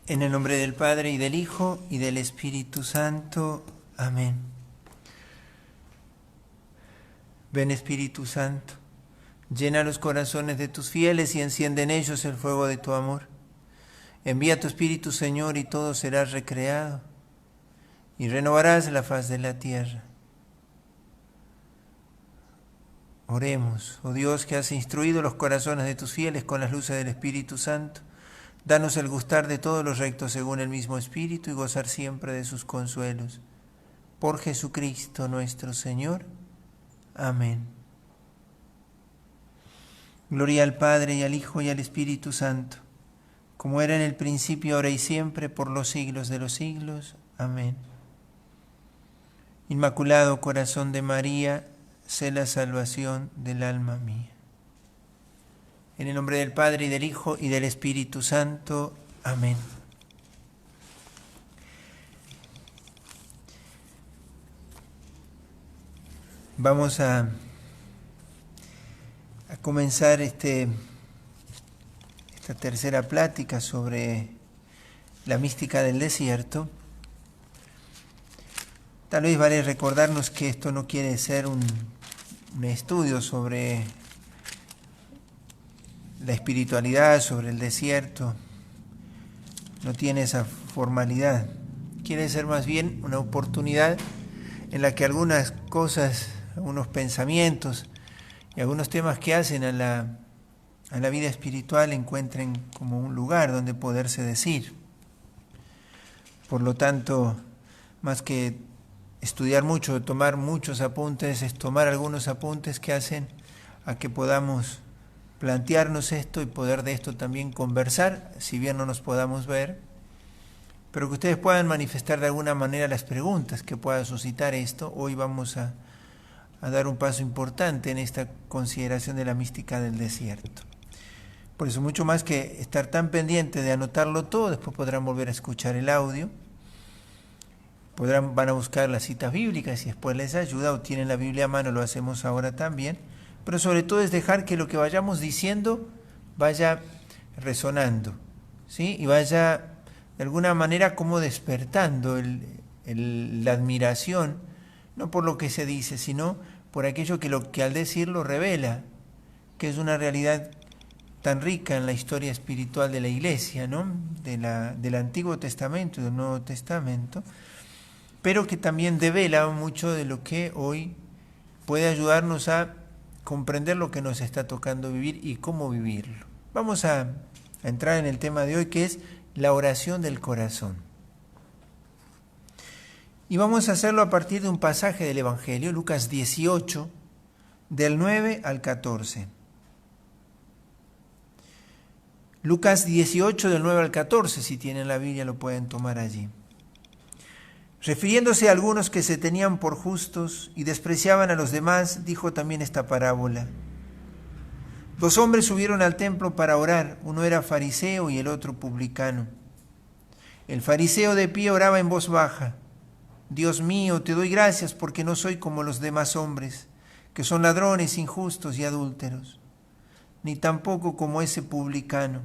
En el nombre del Padre, y del Hijo, y del Espíritu Santo. Amén. Ven, Espíritu Santo, llena los corazones de tus fieles y enciende en ellos el fuego de tu amor. Envía tu Espíritu, Señor, y todo será recreado, y renovarás la faz de la tierra. Oremos, oh Dios, que has instruido los corazones de tus fieles con las luces del Espíritu Santo. Danos el gustar de todos los rectos según el mismo Espíritu y gozar siempre de sus consuelos. Por Jesucristo nuestro Señor. Amén. Gloria al Padre, y al Hijo, y al Espíritu Santo, como era en el principio, ahora y siempre, por los siglos de los siglos. Amén. Inmaculado Corazón de María, sé la salvación del alma mía. En el nombre del Padre, y del Hijo, y del Espíritu Santo. Amén. Vamos a comenzar esta tercera plática sobre la mística del desierto. Tal vez vale recordarnos que esto no quiere ser un estudio sobre la espiritualidad, sobre el desierto. No tiene esa formalidad. Quiere ser más bien una oportunidad en la que algunas cosas, algunos pensamientos y algunos temas que hacen a la vida espiritual encuentren como un lugar donde poderse decir. Por lo tanto, más que estudiar mucho, tomar muchos apuntes, es tomar algunos apuntes que hacen a que podamos plantearnos esto y poder de esto también conversar, si bien no nos podamos ver, pero que ustedes puedan manifestar de alguna manera las preguntas que pueda suscitar esto. Hoy vamos a dar un paso importante en esta consideración de la mística del desierto. Por eso, mucho más que estar tan pendiente de anotarlo todo, después podrán volver a escuchar el audio, van a buscar las citas bíblicas y después les ayuda, o tienen la Biblia a mano, lo hacemos ahora también. Pero sobre todo es dejar que lo que vayamos diciendo vaya resonando, ¿sí? Y vaya de alguna manera como despertando la admiración, no por lo que se dice, sino por aquello que al decirlo revela, que es una realidad tan rica en la historia espiritual de la Iglesia, ¿no? Del Antiguo Testamento y del Nuevo Testamento, pero que también devela mucho de lo que hoy puede ayudarnos a comprender lo que nos está tocando vivir y cómo vivirlo. Vamos a entrar en el tema de hoy, que es la oración del corazón. Y vamos a hacerlo a partir de un pasaje del Evangelio, Lucas 18, del 9 al 14. Lucas 18, del 9 al 14, si tienen la Biblia lo pueden tomar allí. Refiriéndose a algunos que se tenían por justos y despreciaban a los demás, dijo también esta parábola. 2 hombres subieron al templo para orar, uno era fariseo y el otro publicano. El fariseo de pie oraba en voz baja. Dios mío, te doy gracias porque no soy como los demás hombres, que son ladrones, injustos y adúlteros, ni tampoco como ese publicano.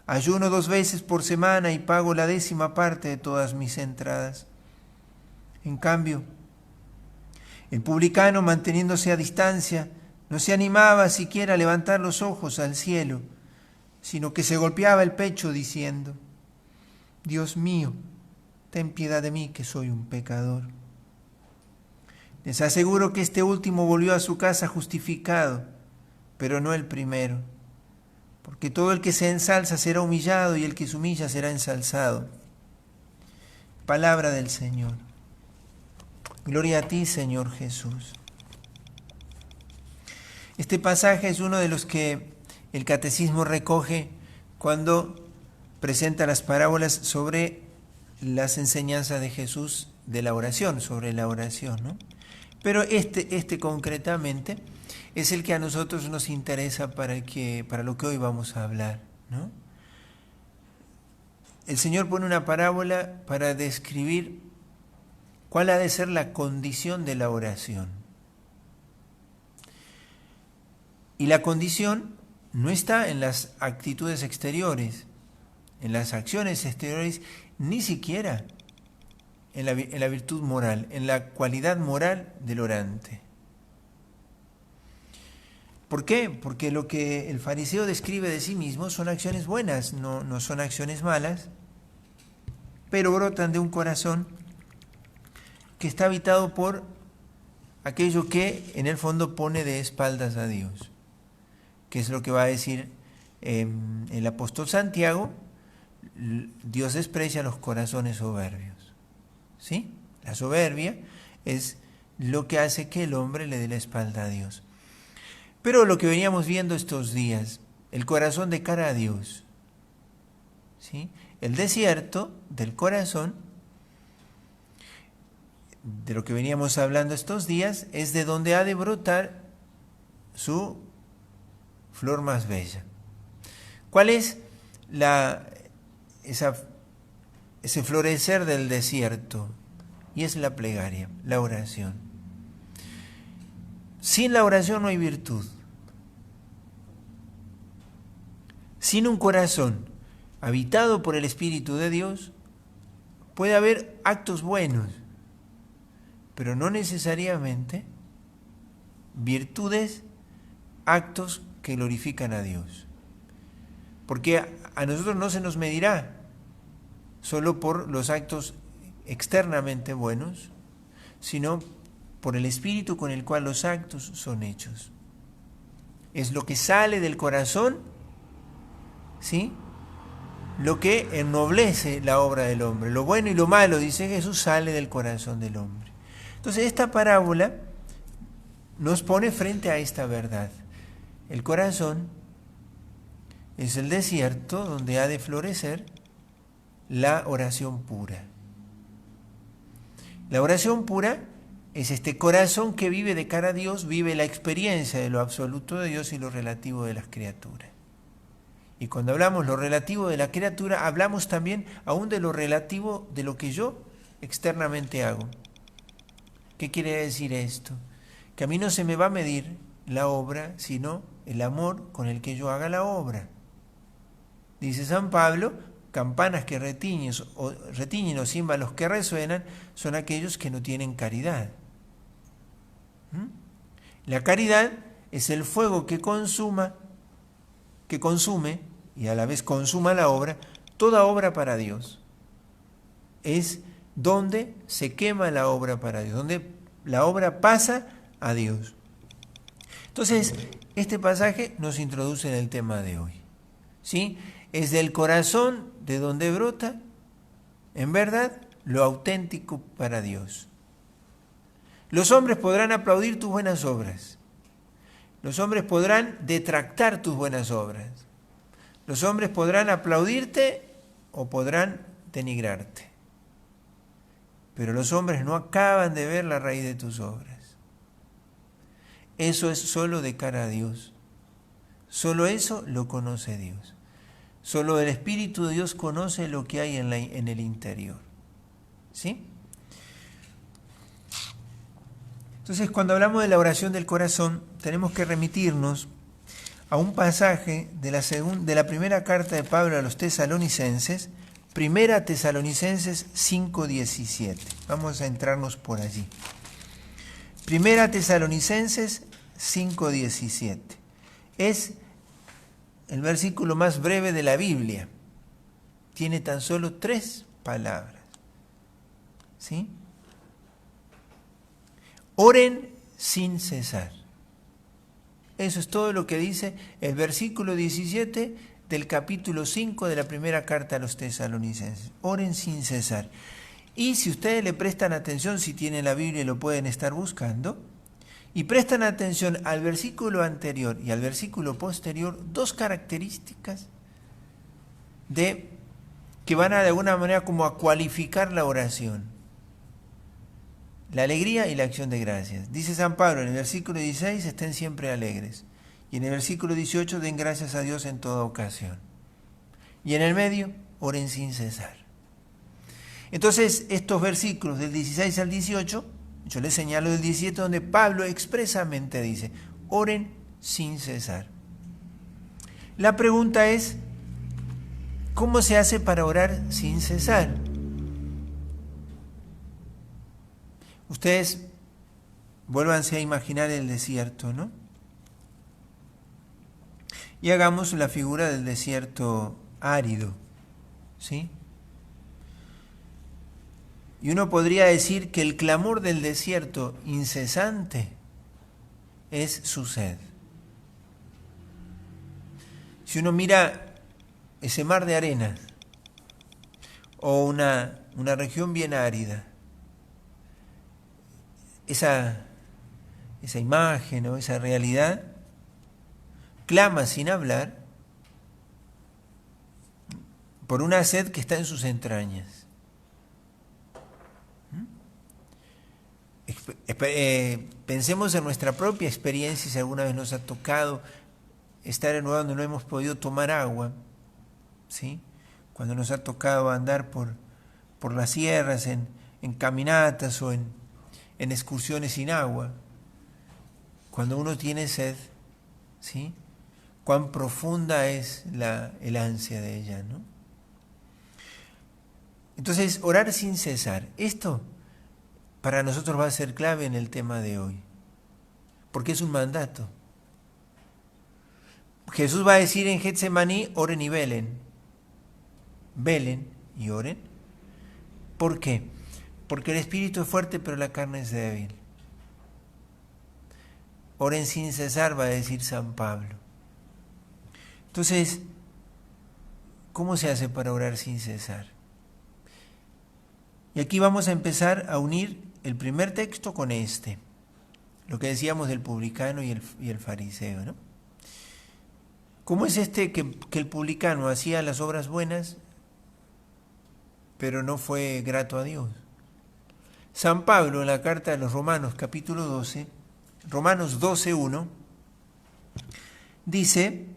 Ayuno 2 veces por semana y pago la 10ª parte de todas mis entradas. En cambio, el publicano, manteniéndose a distancia, no se animaba siquiera a levantar los ojos al cielo, sino que se golpeaba el pecho diciendo: Dios mío, ten piedad de mí que soy un pecador. Les aseguro que este último volvió a su casa justificado, pero no el primero. Porque todo el que se ensalza será humillado y el que se humilla será ensalzado. Palabra del Señor. Gloria a ti, Señor Jesús. Este pasaje es uno de los que el Catecismo recoge cuando presenta las parábolas sobre las enseñanzas de Jesús de la oración, sobre la oración, ¿no? Pero este concretamente es el que a nosotros nos interesa para lo que hoy vamos a hablar, ¿no? El Señor pone una parábola para describir cuál ha de ser la condición de la oración. Y la condición no está en las actitudes exteriores, en las acciones exteriores, ni siquiera en la virtud moral, en la cualidad moral del orante. ¿Por qué? Porque lo que el fariseo describe de sí mismo son acciones buenas, no son acciones malas, pero brotan de un corazón que está habitado por aquello que en el fondo pone de espaldas a Dios, que es lo que va a decir el apóstol Santiago: Dios desprecia los corazones soberbios. ¿Sí? La soberbia es lo que hace que el hombre le dé la espalda a Dios. Pero lo que veníamos viendo estos días, el corazón de cara a Dios, ¿sí? El desierto del corazón, de lo que veníamos hablando estos días, es de donde ha de brotar su flor más bella. ¿Cuál es ese florecer del desierto? Y es la plegaria, la oración. Sin la oración no hay virtud. Sin un corazón habitado por el Espíritu de Dios, puede haber actos buenos, pero no necesariamente virtudes, actos que glorifican a Dios. Porque a nosotros no se nos medirá solo por los actos externamente buenos, sino por el espíritu con el cual los actos son hechos. Es lo que sale del corazón, ¿sí?, lo que ennoblece la obra del hombre. Lo bueno y lo malo, dice Jesús, sale del corazón del hombre. Entonces esta parábola nos pone frente a esta verdad. El corazón es el desierto donde ha de florecer la oración pura. La oración pura es este corazón que vive de cara a Dios, vive la experiencia de lo absoluto de Dios y lo relativo de las criaturas. Y cuando hablamos lo relativo de la criatura, hablamos también aún de lo relativo de lo que yo externamente hago. ¿Qué quiere decir esto? Que a mí no se me va a medir la obra, sino el amor con el que yo haga la obra. Dice San Pablo: campanas que retiñen o címbalos que resuenan son aquellos que no tienen caridad. La caridad es el fuego que consume y a la vez consuma la obra, toda obra para Dios. Es donde se quema la obra para Dios, donde la obra pasa a Dios. Entonces, este pasaje nos introduce en el tema de hoy, ¿sí? Es del corazón de donde brota, en verdad, lo auténtico para Dios. Los hombres podrán aplaudir tus buenas obras. Los hombres podrán detractar tus buenas obras. Los hombres podrán aplaudirte o podrán denigrarte. Pero los hombres no acaban de ver la raíz de tus obras. Eso es solo de cara a Dios. Solo eso lo conoce Dios. Solo el Espíritu de Dios conoce lo que hay en el interior. ¿Sí? Entonces, cuando hablamos de la oración del corazón, tenemos que remitirnos a un pasaje de la primera carta de Pablo a los Tesalonicenses, Primera Tesalonicenses 5:17. Vamos a entrarnos por allí. Primera Tesalonicenses 5:17. Es el versículo más breve de la Biblia. Tiene tan solo 3 palabras. ¿Sí? Oren sin cesar. Eso es todo lo que dice el versículo 17 del capítulo 5 de la primera carta a los Tesalonicenses. Oren sin cesar. Y si ustedes le prestan atención, si tienen la Biblia lo pueden estar buscando, y prestan atención al versículo anterior y al versículo posterior, 2 características que van de alguna manera como a cualificar la oración. La alegría y la acción de gracias. Dice San Pablo en el versículo 16, estén siempre alegres. Y en el versículo 18, den gracias a Dios en toda ocasión. Y en el medio, oren sin cesar. Entonces, estos versículos del 16 al 18, yo les señalo del 17, donde Pablo expresamente dice, oren sin cesar. La pregunta es, ¿Cómo se hace para orar sin cesar? Ustedes vuélvanse a imaginar el desierto, ¿no? Y hagamos la figura del desierto árido, ¿sí? Y uno podría decir que el clamor del desierto incesante es su sed. Si uno mira ese mar de arena o una región bien árida, esa imagen o esa realidad clama sin hablar por una sed que está en sus entrañas. Pensemos en nuestra propia experiencia, si alguna vez nos ha tocado estar en un lugar donde no hemos podido tomar agua, ¿sí? Cuando nos ha tocado andar por las sierras, en caminatas o en excursiones sin agua, cuando uno tiene sed, ¿sí? Cuán profunda es el ansia de ella, ¿no? Entonces, orar sin cesar, esto para nosotros va a ser clave en el tema de hoy, porque es un mandato. Jesús va a decir en Getsemaní, oren y velen. Velen y oren. ¿Por qué? Porque el espíritu es fuerte, pero la carne es débil. Oren sin cesar, va a decir San Pablo. Entonces, ¿cómo se hace para orar sin cesar? Y aquí vamos a empezar a unir el primer texto con este, lo que decíamos del publicano y el fariseo, ¿no? ¿Cómo es que el publicano hacía las obras buenas, pero no fue grato a Dios? San Pablo, en la carta de los Romanos, capítulo 12, Romanos 12:1, dice,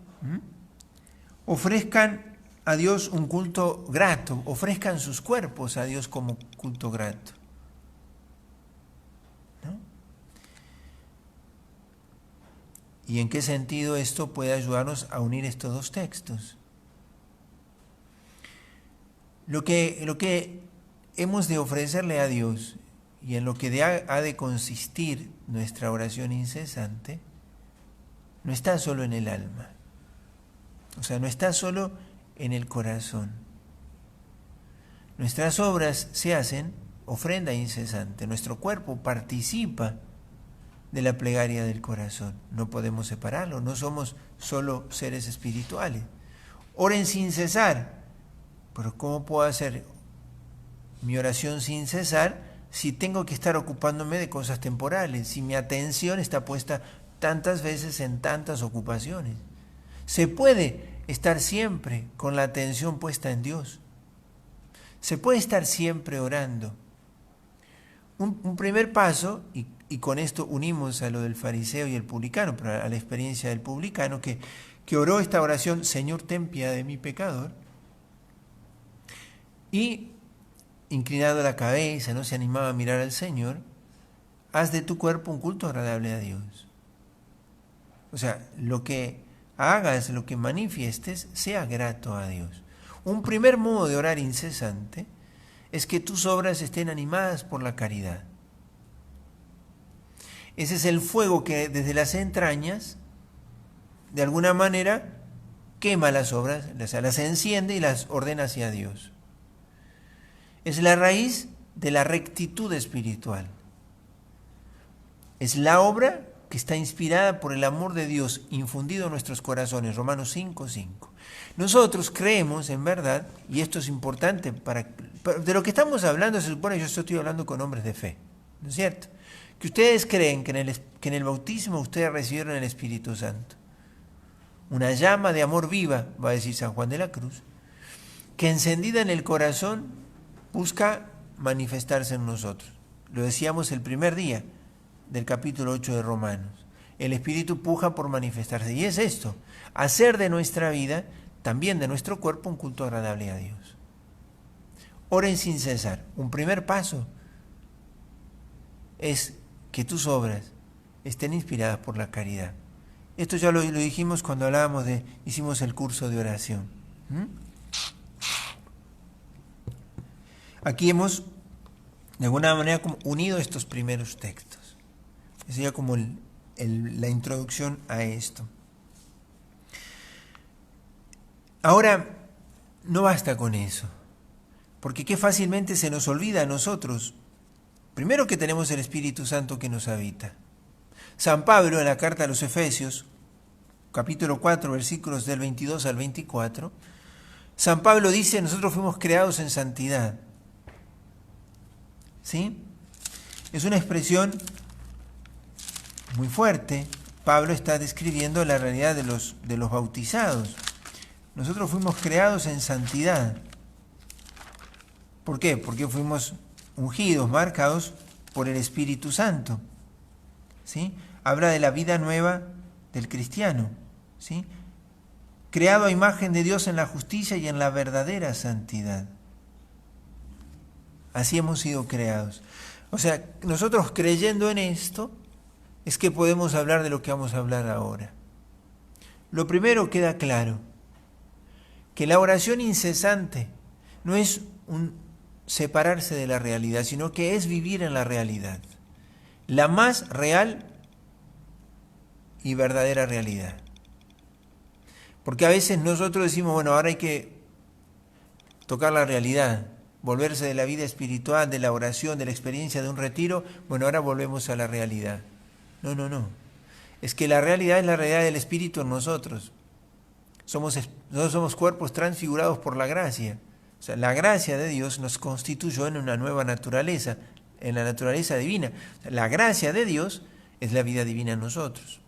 ofrezcan a Dios un culto grato, ofrezcan sus cuerpos a Dios como culto grato, ¿no? ¿Y en qué sentido esto puede ayudarnos a unir estos dos textos? Lo que hemos de ofrecerle a Dios y en lo que ha de consistir nuestra oración incesante, no está solo en el alma, o sea, no está solo en el corazón. Nuestras obras se hacen ofrenda incesante, nuestro cuerpo participa de la plegaria del corazón, no podemos separarlo, no somos solo seres espirituales. Oren sin cesar, pero ¿cómo puedo hacer mi oración sin cesar si tengo que estar ocupándome de cosas temporales, si mi atención está puesta tantas veces en tantas ocupaciones? Se puede estar siempre con la atención puesta en Dios. Se puede estar siempre orando. Un primer paso, y con esto unimos a lo del fariseo y el publicano, pero a la experiencia del publicano, que oró esta oración, Señor, ten piedad de mi pecador, y inclinado la cabeza, no se animaba a mirar al Señor, haz de tu cuerpo un culto agradable a Dios. O sea, lo que hagas, lo que manifiestes, sea grato a Dios. Un primer modo de orar incesante es que tus obras estén animadas por la caridad. Ese es el fuego que desde las entrañas, de alguna manera, quema las obras, las enciende y las ordena hacia Dios. Es la raíz de la rectitud espiritual. Es la obra que está inspirada por el amor de Dios infundido en nuestros corazones, Romanos 5:5. Nosotros creemos, en verdad, y esto es importante, de lo que estamos hablando se supone que yo estoy hablando con hombres de fe, ¿no es cierto? Que ustedes creen que en el bautismo ustedes recibieron el Espíritu Santo. Una llama de amor viva, va a decir San Juan de la Cruz, que encendida en el corazón busca manifestarse en nosotros. Lo decíamos el primer día del capítulo 8 de Romanos. El Espíritu puja por manifestarse. Y es esto, hacer de nuestra vida, también de nuestro cuerpo, un culto agradable a Dios. Oren sin cesar. Un primer paso es que tus obras estén inspiradas por la caridad. Esto ya lo dijimos cuando hicimos el curso de oración. Aquí hemos, de alguna manera, como unido estos primeros textos. Esa sería como la introducción a esto. Ahora, no basta con eso, porque qué fácilmente se nos olvida a nosotros, primero que tenemos el Espíritu Santo que nos habita. San Pablo, en la carta a los Efesios, capítulo 4, versículos del 22 al 24, San Pablo dice, nosotros fuimos creados en santidad. ¿Sí? Es una expresión muy fuerte. Pablo está describiendo la realidad de los bautizados. Nosotros fuimos creados en santidad. ¿Por qué? Porque fuimos ungidos, marcados por el Espíritu Santo. ¿Sí? Habla de la vida nueva del cristiano. ¿Sí? Creado a imagen de Dios en la justicia y en la verdadera santidad. Así hemos sido creados. O sea, nosotros creyendo en esto, es que podemos hablar de lo que vamos a hablar ahora. Lo primero queda claro, que la oración incesante no es un separarse de la realidad, sino que es vivir en la realidad. La más real y verdadera realidad. Porque a veces nosotros decimos, bueno, ahora hay que tocar la realidad, volverse de la vida espiritual, de la oración, de la experiencia de un retiro, bueno, ahora volvemos a la realidad. No. Es que la realidad es la realidad del Espíritu en nosotros. Nosotros somos cuerpos transfigurados por la gracia. O sea, la gracia de Dios nos constituyó en una nueva naturaleza, en la naturaleza divina. O sea, la gracia de Dios es la vida divina en nosotros.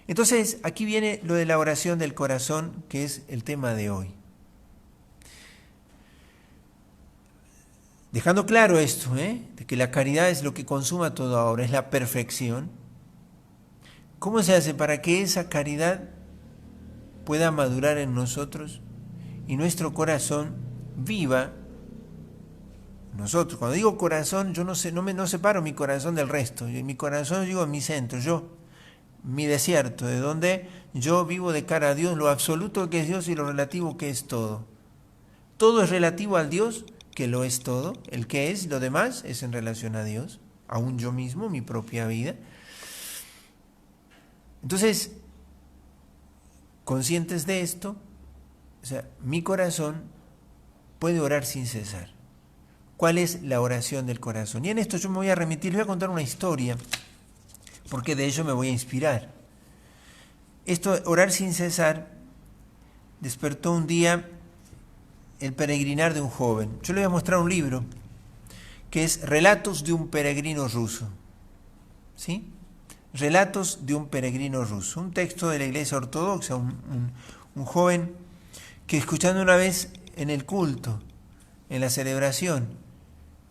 Entonces, aquí viene lo de la oración del corazón, que es el tema de hoy. Dejando claro esto, de que la caridad es lo que consuma todo ahora, es la perfección. ¿Cómo se hace para que esa caridad pueda madurar en nosotros y nuestro corazón viva? Nosotros, cuando digo corazón, yo no separo mi corazón del resto. Mi corazón, digo, mi centro, mi desierto, de donde yo vivo de cara a Dios, lo absoluto que es Dios y lo relativo que es todo. Todo es relativo al Dios, que lo es todo. El que es, lo demás, es en relación a Dios, aún yo mismo, mi propia vida. Entonces, conscientes de esto, o sea, mi corazón puede orar sin cesar. ¿Cuál es la oración del corazón? Y en esto yo me voy a remitir, les voy a contar una historia, porque de ello me voy a inspirar. Esto, orar sin cesar, despertó un día el peregrinar de un joven. Yo le voy a mostrar un libro que es Relatos de un peregrino ruso. ¿Sí? Relatos de un peregrino ruso. Un texto de la Iglesia Ortodoxa, un joven que escuchando una vez en el culto, en la celebración,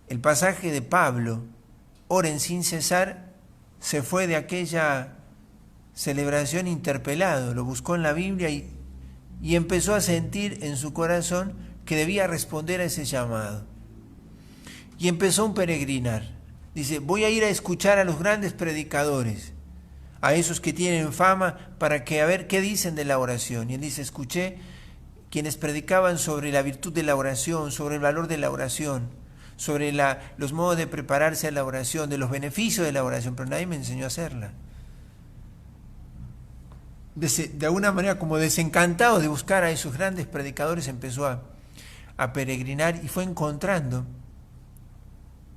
el pasaje de Pablo, oren sin cesar, se fue de aquella celebración interpelado, lo buscó en la Biblia y empezó a sentir en su corazón que debía responder a ese llamado. Y empezó un peregrinar. Dice, voy a ir a escuchar a los grandes predicadores, a esos que tienen fama, para que a ver qué dicen de la oración. Y él dice, escuché quienes predicaban sobre la virtud de la oración, sobre el valor de la oración, sobre los modos de prepararse a la oración, de los beneficios de la oración, pero nadie me enseñó a hacerla. De alguna manera, como desencantado de buscar a esos grandes predicadores, empezó a peregrinar y fue encontrando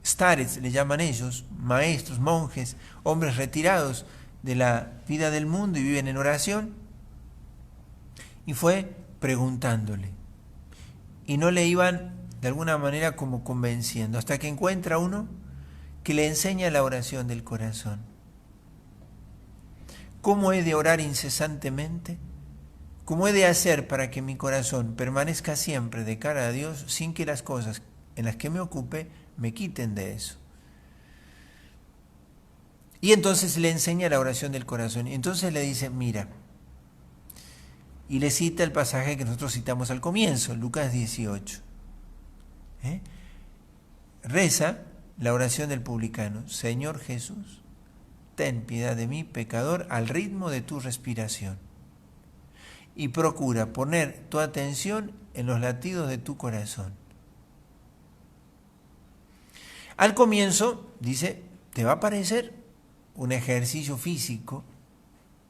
starets, le llaman ellos, maestros, monjes, hombres retirados de la vida del mundo y viven en oración, y fue preguntándole. Y no le iban de alguna manera como convenciendo, hasta que encuentra uno que le enseña la oración del corazón. ¿Cómo he de orar incesantemente? ¿Cómo he de hacer para que mi corazón permanezca siempre de cara a Dios sin que las cosas en las que me ocupe me quiten de eso? Y entonces le enseña la oración del corazón. Y entonces le dice, mira, y le cita el pasaje que nosotros citamos al comienzo, Lucas 18. Reza la oración del publicano. Señor Jesús, ten piedad de mí, pecador, al ritmo de tu respiración. Y procura poner tu atención en los latidos de tu corazón. Al comienzo, dice, te va a parecer un ejercicio físico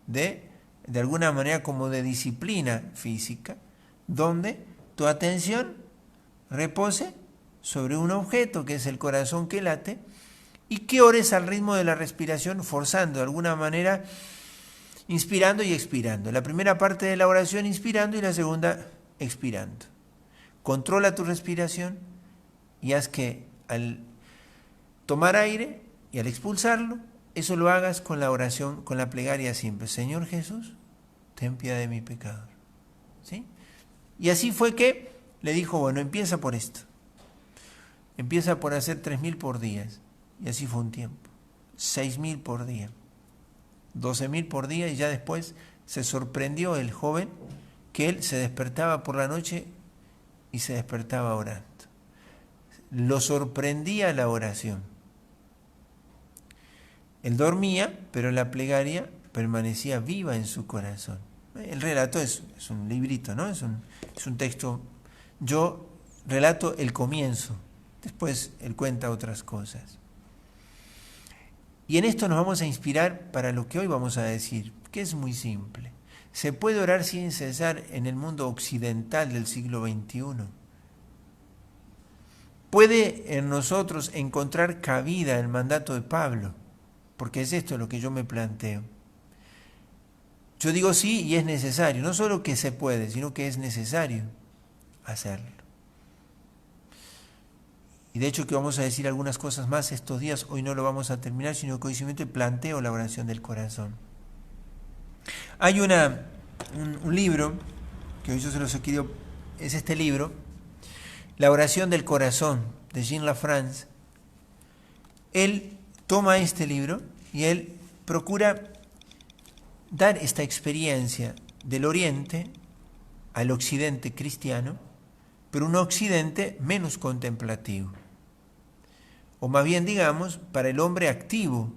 de alguna manera como de disciplina física, donde tu atención repose sobre un objeto que es el corazón que late y que ores al ritmo de la respiración, forzando de alguna manera, inspirando y expirando. La primera parte de la oración inspirando y la segunda expirando. Controla tu respiración y haz que al tomar aire y al expulsarlo, eso lo hagas con la oración, con la plegaria siempre. Señor Jesús, ten piedad de mi pecador. ¿Sí? Y así fue que le dijo, bueno, empieza por esto. Empieza por hacer 3.000 por día. Y así fue un tiempo. 6.000 por día. 12.000 por día, y ya después se sorprendió el joven que él se despertaba por la noche y se despertaba orando. Lo sorprendía la oración. Él dormía, pero la plegaria permanecía viva en su corazón. El relato es un librito, ¿no? Es un texto. Yo relato el comienzo, después él cuenta otras cosas. Y en esto nos vamos a inspirar para lo que hoy vamos a decir, que es muy simple. Se puede orar sin cesar en el mundo occidental del siglo XXI. Puede en nosotros encontrar cabida el mandato de Pablo, porque es esto lo que yo me planteo. Yo digo sí y es necesario, no solo que se puede, sino que es necesario hacerlo. Y de hecho que vamos a decir algunas cosas más estos días, hoy no lo vamos a terminar, sino que hoy simplemente planteo la oración del corazón. Hay un libro, que hoy yo se los he querido, es este libro, La oración del corazón, de Jean Lafrance. Él toma este libro y él procura dar esta experiencia del Oriente al Occidente cristiano, pero un Occidente menos contemplativo. O más bien, digamos, para el hombre activo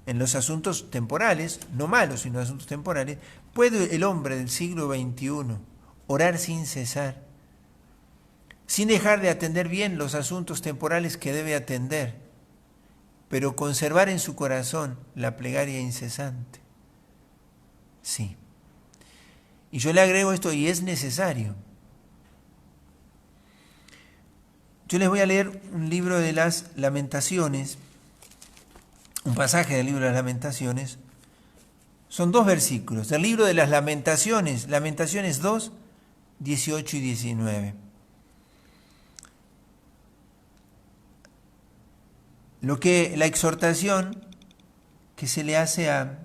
en los asuntos temporales, no malos, sino asuntos temporales. ¿Puede el hombre del siglo XXI orar sin cesar, sin dejar de atender bien los asuntos temporales que debe atender, pero conservar en su corazón la plegaria incesante? Sí. Y yo le agrego esto, y es necesario. Yo les voy a leer un libro de las Lamentaciones, un pasaje del libro de las Lamentaciones. Son 2 versículos del libro de las Lamentaciones, Lamentaciones 2, 18 y 19. La exhortación que se le hace a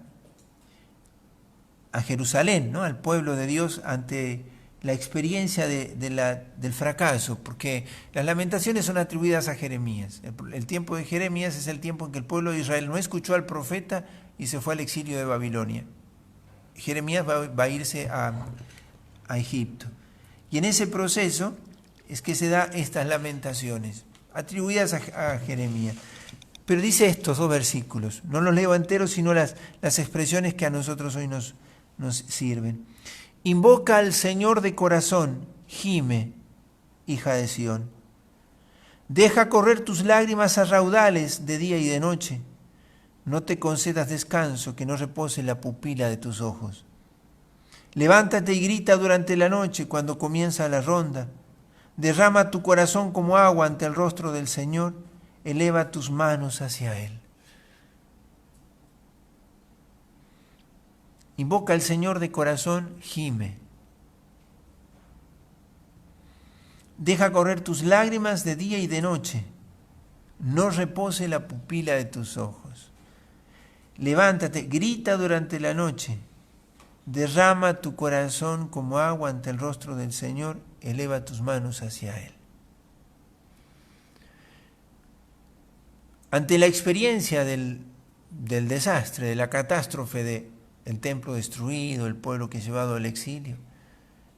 Jerusalén, ¿no? Al pueblo de Dios ante la experiencia del fracaso, porque las lamentaciones son atribuidas a Jeremías. El tiempo de Jeremías es el tiempo en que el pueblo de Israel no escuchó al profeta y se fue al exilio de Babilonia. Jeremías va a irse a Egipto. Y en ese proceso es que se da estas lamentaciones, atribuidas a Jeremías. Pero dice estos 2 versículos, no los leo enteros, sino las expresiones que a nosotros hoy nos sirven. Invoca al Señor de corazón, gime, hija de Sión. Deja correr tus lágrimas a raudales de día y de noche. No te concedas descanso, que no repose la pupila de tus ojos. Levántate y grita durante la noche cuando comienza la ronda. Derrama tu corazón como agua ante el rostro del Señor. Eleva tus manos hacia Él. Invoca al Señor de corazón, gime. Deja correr tus lágrimas de día y de noche. No repose la pupila de tus ojos. Levántate, grita durante la noche. Derrama tu corazón como agua ante el rostro del Señor. Eleva tus manos hacia Él. Ante la experiencia del desastre, de la catástrofe del templo destruido, el pueblo que es llevado al exilio,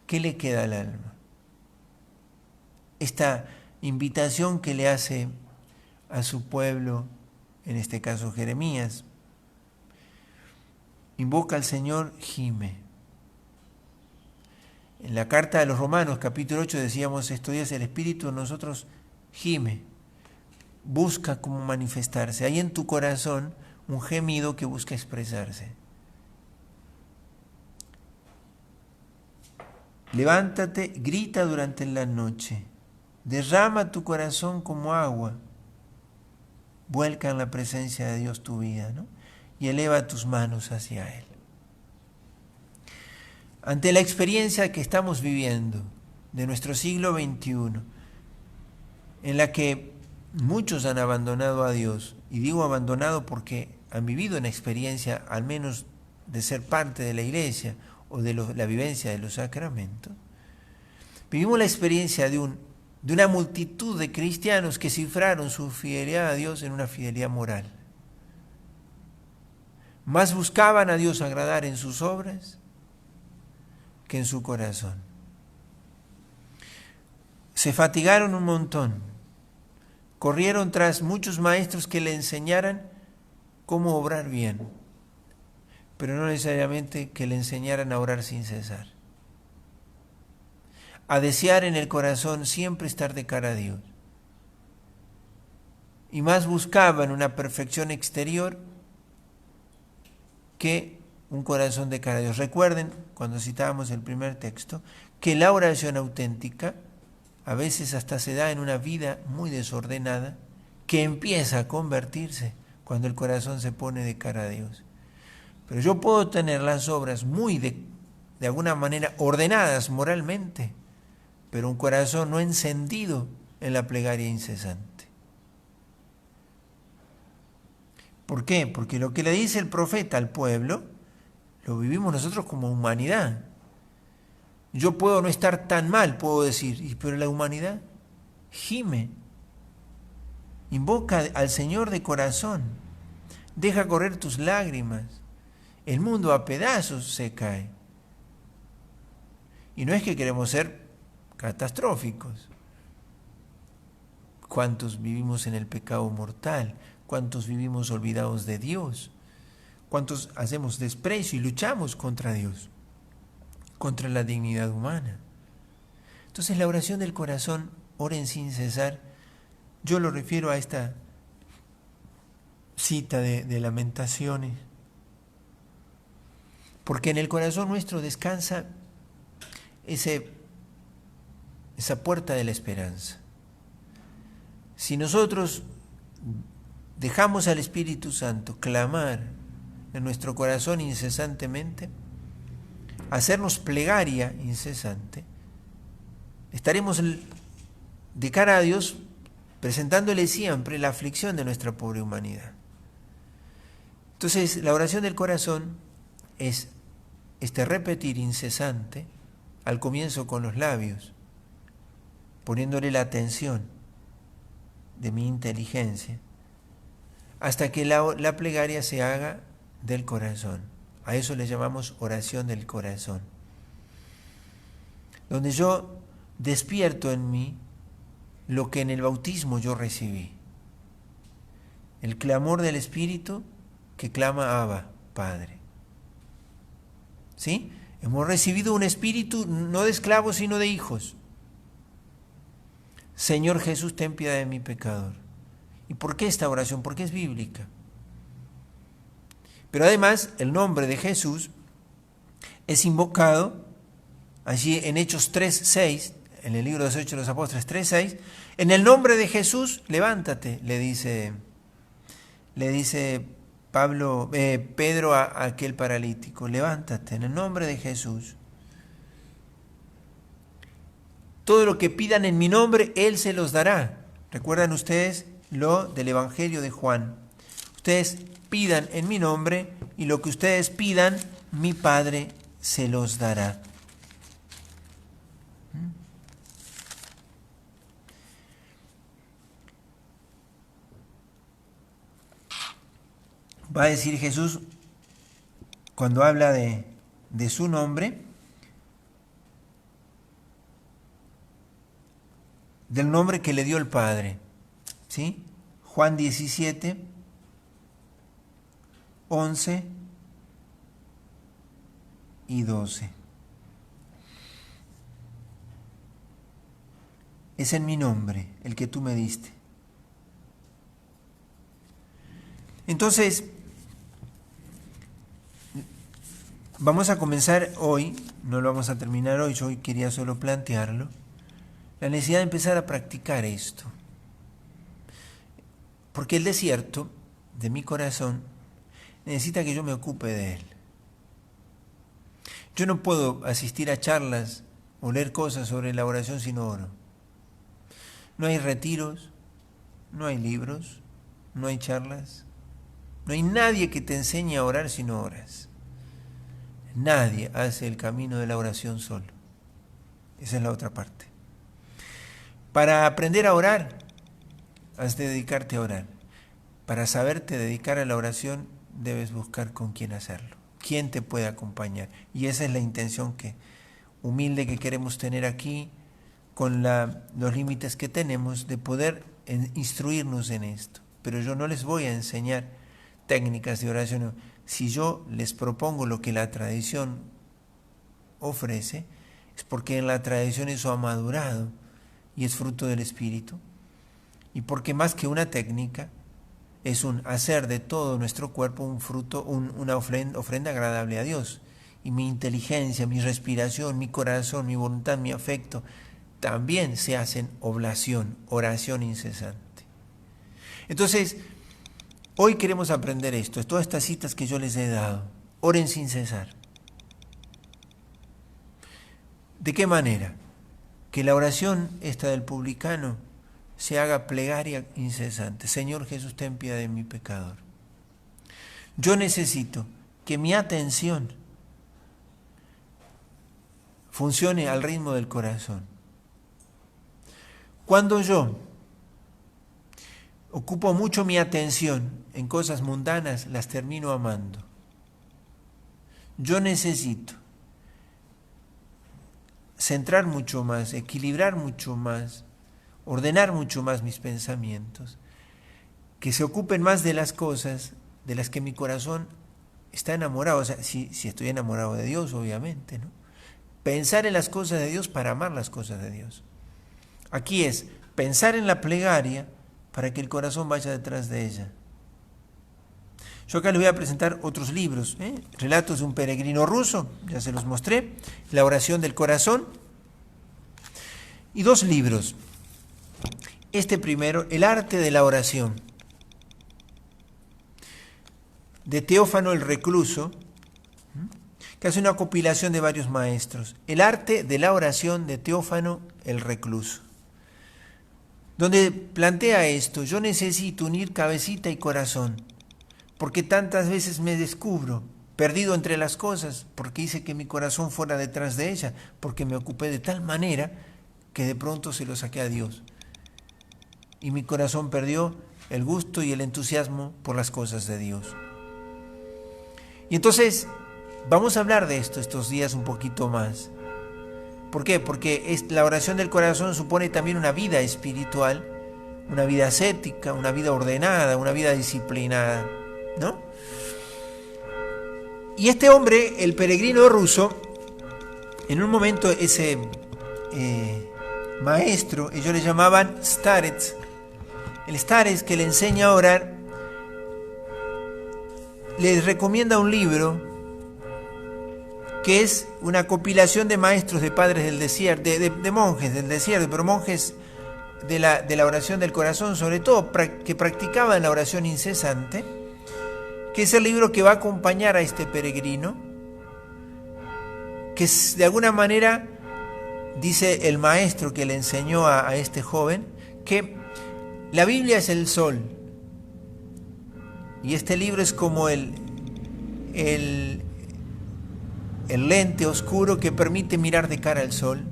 ¿qué le queda al alma? Esta invitación que le hace a su pueblo, en este caso Jeremías, invoca al Señor, gime. En la carta de los Romanos, capítulo 8, decíamos estos días, el Espíritu en nosotros gime. busca cómo manifestarse. Hay en tu corazón un gemido que busca expresarse. Levántate, grita durante la noche. Derrama tu corazón como agua. Vuelca en la presencia de Dios tu vida, ¿no? Y eleva tus manos hacia Él. Ante la experiencia que estamos viviendo de nuestro siglo XXI, en la que muchos han abandonado a Dios, y digo abandonado porque han vivido una experiencia al menos de ser parte de la iglesia o de la vivencia de los sacramentos, vivimos la experiencia de una multitud de cristianos que cifraron su fidelidad a Dios en una fidelidad moral. Más buscaban a Dios agradar en sus obras que en su corazón. Se fatigaron un montón, corrieron tras muchos maestros que le enseñaran cómo obrar bien, pero no necesariamente que le enseñaran a orar sin cesar. A desear en el corazón siempre estar de cara a Dios. Y más buscaban una perfección exterior que un corazón de cara a Dios. Recuerden, cuando citábamos el primer texto, que la oración auténtica a veces hasta se da en una vida muy desordenada, que empieza a convertirse cuando el corazón se pone de cara a Dios. Pero yo puedo tener las obras muy de alguna manera ordenadas moralmente, pero un corazón no encendido en la plegaria incesante. ¿Por qué? Porque lo que le dice el profeta al pueblo, lo vivimos nosotros como humanidad. Yo puedo no estar tan mal, puedo decir, pero la humanidad gime, invoca al Señor de corazón, deja correr tus lágrimas, el mundo a pedazos se cae. Y no es que queremos ser catastróficos. ¿Cuántos vivimos en el pecado mortal? ¿Cuántos vivimos olvidados de Dios? ¿Cuántos hacemos desprecio y luchamos contra Dios? Contra la dignidad humana. Entonces la oración del corazón, oren sin cesar, yo lo refiero a esta cita de Lamentaciones, porque en el corazón nuestro descansa esa puerta de la esperanza. Si nosotros dejamos al Espíritu Santo clamar en nuestro corazón incesantemente, hacernos plegaria incesante, estaremos de cara a Dios presentándole siempre la aflicción de nuestra pobre humanidad. Entonces, la oración del corazón es este repetir incesante, al comienzo con los labios, poniéndole la atención de mi inteligencia, hasta que la plegaria se haga del corazón. A eso le llamamos oración del corazón, donde yo despierto en mí lo que en el bautismo yo recibí. El clamor del Espíritu que clama Abba, Padre. ¿Sí? Hemos recibido un espíritu no de esclavos, sino de hijos. Señor Jesús, ten piedad de mi pecador. ¿Y por qué esta oración? Porque es bíblica. Pero además, el nombre de Jesús es invocado allí en Hechos 3:6, en el libro de los Hechos de los Apóstoles 3:6. En el nombre de Jesús, levántate, le dice Pedro a aquel paralítico, levántate en el nombre de Jesús. Todo lo que pidan en mi nombre, Él se los dará. ¿Recuerdan ustedes lo del Evangelio de Juan? Ustedes pidan en mi nombre y lo que ustedes pidan, mi Padre se los dará. Va a decir Jesús, cuando habla de su nombre, del nombre que le dio el Padre. ¿Sí? Juan 17, 11 y 12. Es en mi nombre el que tú me diste. Entonces, vamos a comenzar hoy, no lo vamos a terminar hoy, yo hoy quería solo plantearlo, la necesidad de empezar a practicar esto. Porque el desierto de mi corazón necesita que yo me ocupe de él. Yo no puedo asistir a charlas o leer cosas sobre la oración si no oro. No hay retiros, no hay libros, no hay charlas, no hay nadie que te enseñe a orar si no oras. Nadie hace el camino de la oración solo. Esa es la otra parte. Para aprender a orar, has de dedicarte a orar. Para saberte dedicar a la oración, debes buscar con quién hacerlo. ¿Quién te puede acompañar? Y esa es la intención humilde que queremos tener aquí, con los límites que tenemos, de poder instruirnos en esto. Pero yo no les voy a enseñar técnicas de oración. Si yo les propongo lo que la tradición ofrece, es porque en la tradición eso ha madurado y es fruto del Espíritu. Y porque más que una técnica, es un hacer de todo nuestro cuerpo un fruto, una ofrenda agradable a Dios. Y mi inteligencia, mi respiración, mi corazón, mi voluntad, mi afecto, también se hacen oblación, oración incesante. Entonces, hoy queremos aprender esto, todas estas citas que yo les he dado. Oren sin cesar. ¿De qué manera? Que la oración esta del publicano se haga plegaria incesante. Señor Jesús, ten piedad de mi pecador. Yo necesito que mi atención funcione al ritmo del corazón. Cuando yo ocupo mucho mi atención en cosas mundanas, las termino amando. Yo necesito centrar mucho más, equilibrar mucho más, ordenar mucho más mis pensamientos, que se ocupen más de las cosas de las que mi corazón está enamorado. O sea, si estoy enamorado de Dios, obviamente, ¿no? Pensar en las cosas de Dios para amar las cosas de Dios. Aquí es pensar en la plegaria para que el corazón vaya detrás de ella. Yo acá les voy a presentar otros libros, Relatos de un peregrino ruso, ya se los mostré, La oración del corazón, y 2 libros. Este primero, El arte de la oración, de Teófano el Recluso, que hace una compilación de varios maestros. El arte de la oración de Teófano el Recluso, donde plantea esto: yo necesito unir cabecita y corazón, porque tantas veces me descubro perdido entre las cosas, porque hice que mi corazón fuera detrás de ella, porque me ocupé de tal manera que de pronto se lo saqué a Dios. Y mi corazón perdió el gusto y el entusiasmo por las cosas de Dios. Y entonces vamos a hablar de esto estos días un poquito más. ¿Por qué? Porque la oración del corazón supone también una vida espiritual, una vida ascética, una vida ordenada, una vida disciplinada, ¿no? Y este hombre, el peregrino ruso, en un momento ese maestro, ellos le llamaban starets, el starets que le enseña a orar, les recomienda un libro que es una compilación de maestros, de padres del desierto, de monjes del desierto, pero monjes de la oración del corazón, sobre todo que practicaban la oración incesante, que es el libro que va a acompañar a este peregrino, que de alguna manera dice el maestro que le enseñó a este joven, que la Biblia es el sol, y este libro es como el lente oscuro que permite mirar de cara al sol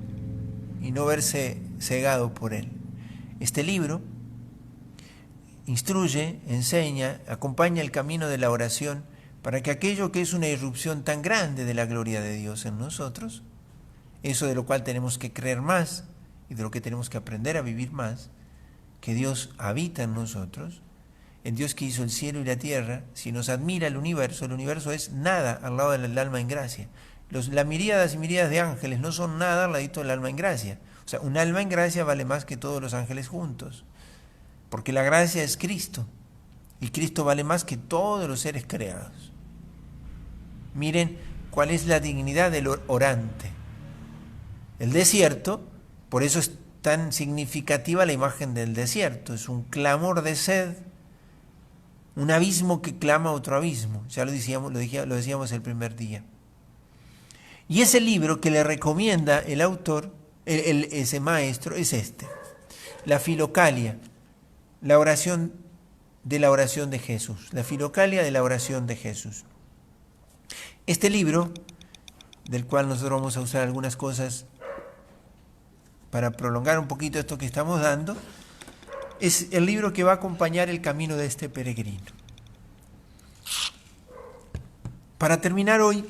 y no verse cegado por él. Este libro instruye, enseña, acompaña el camino de la oración para que aquello que es una irrupción tan grande de la gloria de Dios en nosotros, eso de lo cual tenemos que creer más y de lo que tenemos que aprender a vivir más, que Dios habita en nosotros, el Dios que hizo el cielo y la tierra. Si nos admira el universo es nada al lado del alma en gracia. Las miríadas y miríadas de ángeles no son nada al ladito del alma en gracia. O sea, un alma en gracia vale más que todos los ángeles juntos, porque la gracia es Cristo, Y Cristo vale más que todos los seres creados. Miren cuál es la dignidad del orante. El desierto, por eso es tan significativa la imagen del desierto, es un clamor de sed, un abismo que clama a otro abismo, ya lo decíamos el primer día. Y ese libro que le recomienda el autor, ese maestro, es este, la Filocalia, la oración de Jesús, la Filocalia de la oración de Jesús. Este libro, del cual nosotros vamos a usar algunas cosas para prolongar un poquito esto que estamos dando, es el libro que va a acompañar el camino de este peregrino. Para terminar hoy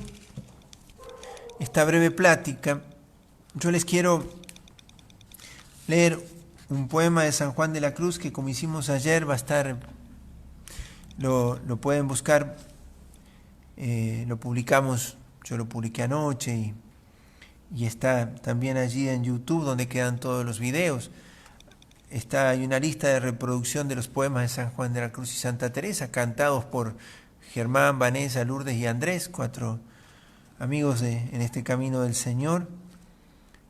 esta breve plática, yo les quiero leer un poema de San Juan de la Cruz que, como hicimos ayer, va a estar, lo pueden buscar, lo publicamos, yo lo publiqué anoche y está también allí en YouTube donde quedan todos los videos. Hay una lista de reproducción de los poemas de San Juan de la Cruz y Santa Teresa, cantados por Germán, Vanessa, Lourdes y Andrés, 4 amigos en este camino del Señor,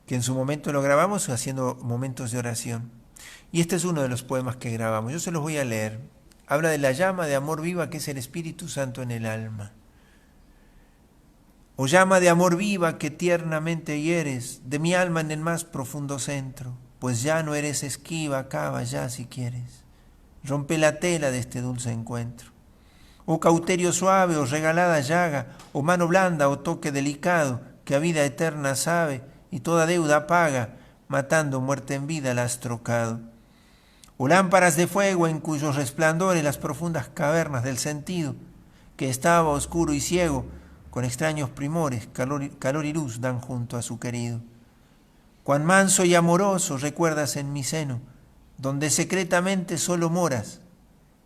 que en su momento lo grabamos haciendo momentos de oración. Y este es uno de los poemas que grabamos. Yo se los voy a leer. Habla de la llama de amor viva que es el Espíritu Santo en el alma. Oh llama de amor viva que tiernamente hieres de mi alma en el más profundo centro, pues ya no eres esquiva, acaba ya si quieres. Rompe la tela de este dulce encuentro. Oh cauterio suave, oh regalada llaga, oh mano blanda, oh toque delicado, que a vida eterna sabe y toda deuda paga, matando muerte en vida la has trocado. Oh lámparas de fuego en cuyos resplandores las profundas cavernas del sentido, que estaba oscuro y ciego, con extraños primores, calor y luz dan junto a su querido. Cuán manso y amoroso recuerdas en mi seno, donde secretamente solo moras,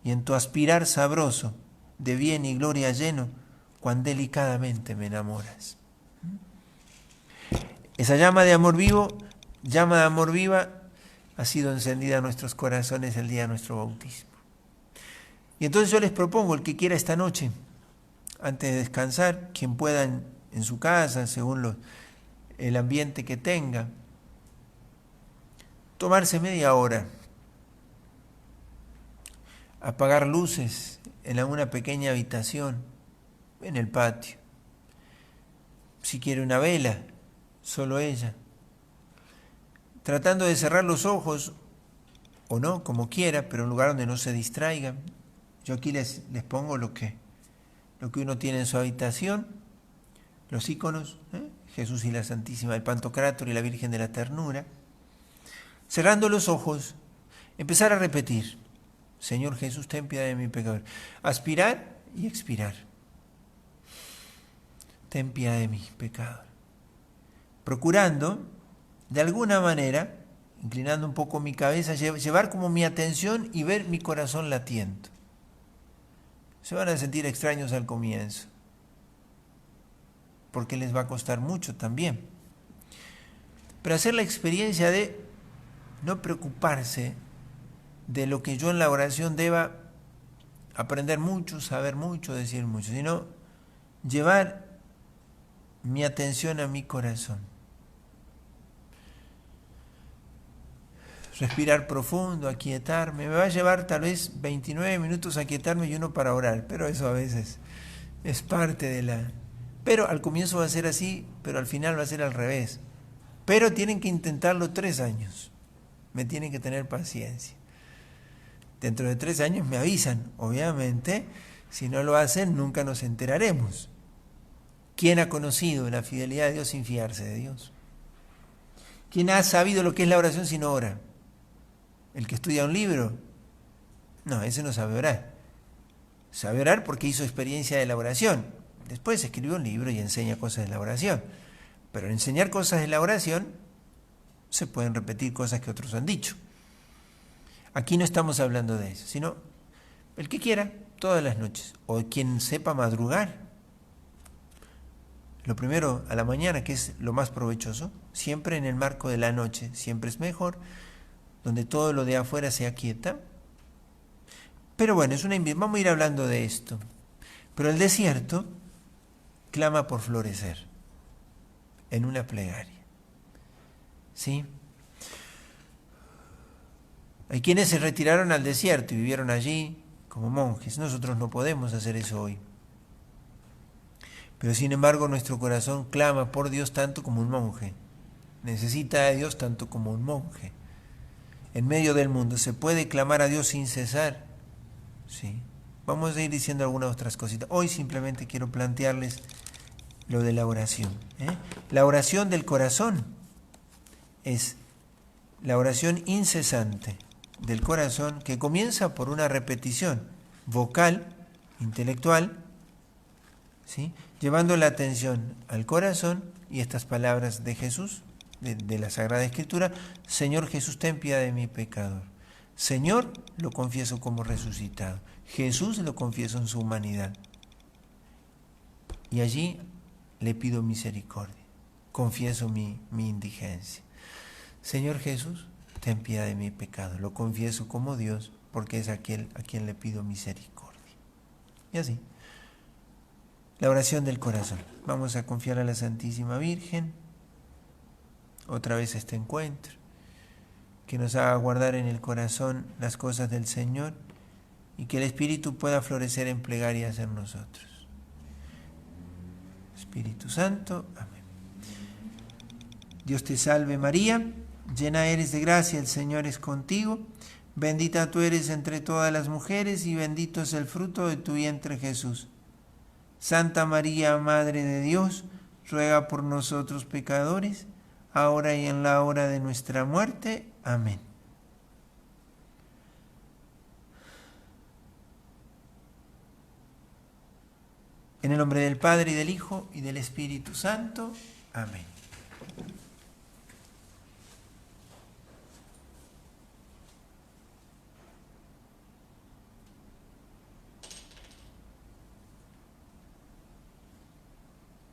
y en tu aspirar sabroso, de bien y gloria lleno, cuán delicadamente me enamoras. Esa llama de amor viva, ha sido encendida en nuestros corazones el día de nuestro bautismo. Y entonces yo les propongo, el que quiera esta noche, antes de descansar, quien pueda en su casa, según el ambiente que tenga, tomarse media hora, apagar luces en una pequeña habitación, en el patio. Si quiere una vela, solo ella. Tratando de cerrar los ojos, o no, como quiera, pero en un lugar donde no se distraigan. Yo aquí les pongo lo que uno tiene en su habitación, los íconos, Jesús y la Santísima, el Pantocrátor y la Virgen de la Ternura. Cerrando los ojos, empezar a repetir: Señor Jesús, ten piedad de mi pecador. Aspirar y expirar. Ten piedad de mi pecador. Procurando, de alguna manera, inclinando un poco mi cabeza, llevar como mi atención y ver mi corazón latiendo. Se van a sentir extraños al comienzo, porque les va a costar mucho también. Pero hacer la experiencia de no preocuparse de lo que yo en la oración deba aprender mucho, saber mucho, decir mucho, sino llevar mi atención a mi corazón. Respirar profundo, aquietarme. Me va a llevar tal vez 29 minutos a aquietarme y uno para orar, pero eso a veces es parte de la... Pero al comienzo va a ser así, pero al final va a ser al revés. Pero tienen que intentarlo 3 años. Me tienen que tener paciencia. Dentro de 3 años me avisan, obviamente. Si no lo hacen, nunca nos enteraremos. ¿Quién ha conocido la fidelidad de Dios sin fiarse de Dios? ¿Quién ha sabido lo que es la oración sin ora? ¿El que estudia un libro? No, ese no sabe orar. Sabe orar porque hizo experiencia de la oración. Después escribe un libro y enseña cosas de la oración. Pero al enseñar cosas de la oración, se pueden repetir cosas que otros han dicho. Aquí no estamos hablando de eso, sino el que quiera, todas las noches. O quien sepa madrugar. Lo primero a la mañana, que es lo más provechoso, siempre en el marco de la noche, siempre es mejor, donde todo lo de afuera se aquieta. Pero bueno, vamos a ir hablando de esto. Pero el desierto clama por florecer en una plegaria. ¿Sí? Hay quienes se retiraron al desierto y vivieron allí como monjes. Nosotros no podemos hacer eso hoy. Pero sin embargo nuestro corazón clama por Dios tanto como un monje. Necesita a Dios tanto como un monje. En medio del mundo se puede clamar a Dios sin cesar. ¿Sí? Vamos a ir diciendo algunas otras cositas. Hoy simplemente quiero plantearles lo de la oración. La oración del corazón es la oración incesante del corazón que comienza por una repetición vocal, intelectual, ¿sí? Llevando la atención al corazón y estas palabras de Jesús, de la Sagrada Escritura: Señor Jesús, ten piedad de mi pecador. Señor, lo confieso como resucitado. Jesús lo confieso en su humanidad. Y allí le pido misericordia. Confieso mi indigencia. Señor Jesús, ten piedad de mi pecado. Lo confieso como Dios, porque es aquel a quien le pido misericordia. Y así. La oración del corazón. Vamos a confiar a la Santísima Virgen. Otra vez este encuentro. Que nos haga guardar en el corazón las cosas del Señor y que el Espíritu pueda florecer en plegarias en nosotros. Espíritu Santo. Amén. Dios te salve María, llena eres de gracia, el Señor es contigo. Bendita tú eres entre todas las mujeres y bendito es el fruto de tu vientre Jesús. Santa María, Madre de Dios, ruega por nosotros pecadores, ahora y en la hora de nuestra muerte. Amén. En el nombre del Padre, y del Hijo, y del Espíritu Santo. Amén.